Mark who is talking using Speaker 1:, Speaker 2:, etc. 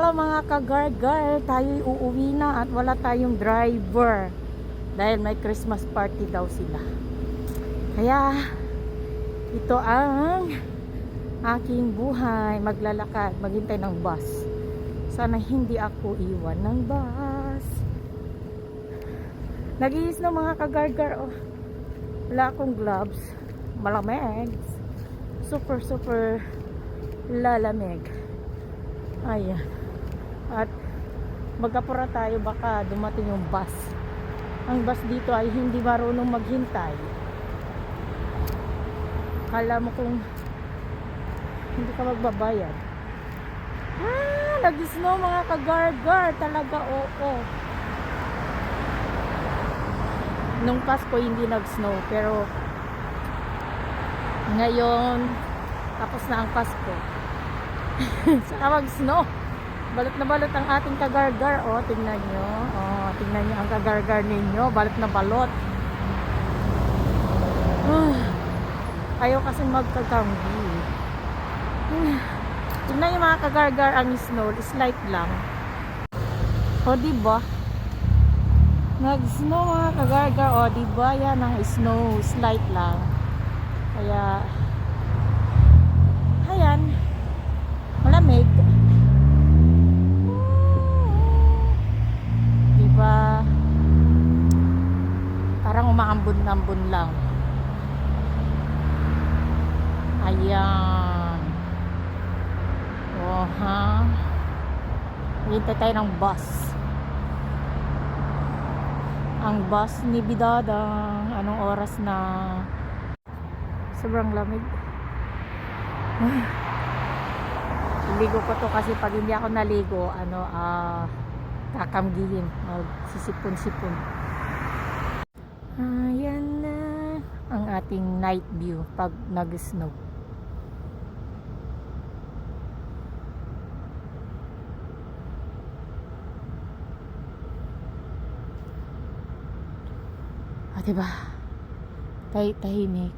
Speaker 1: Hello mga kagargar, tayo'y uuwi na at wala tayong driver dahil may Christmas party daw sila. Kaya ito ang aking buhay, maglalakad, maghintay ng bus. Sana hindi ako iwan ng bus. Nag-iis na mga kagargar. Oh. Wala akong gloves, malamig, super lalamig. Ayan. At magkapura tayo, baka dumating yung bus. Ang bus dito ay hindi marunong maghintay. Kala mo kung hindi ka magbabayad. Nag-snow mga kagargar. Talaga, oo. Nung Pasko hindi nag-snow, pero ngayon tapos na ang Pasko. Saka mag-snow. Balot na balot ang ating kagargar. O, tingnan nyo. O, tingnan nyo ang kagargar ninyo. Balot na balot. Ayaw kasi magkakambi. Tingnan nyo mga kagargar, ang snow. Slight lang. O, diba? Nag-snow mga kagargar. O, diba? Yan ang snow. Slight lang. Kaya, ayan. Malamig. Diba? Parang umaambon-ambon lang. Ayan. Oh, ha? Hintay tayo ng bus. Ang bus ni Bidada. Anong oras na? Sobrang lamig. Ligo ko to kasi pag hindi ako naligo, kakamgihin, magsisipon-sipon. Ayan na ang ating night view pag nag-snow. Diba? Tahimik.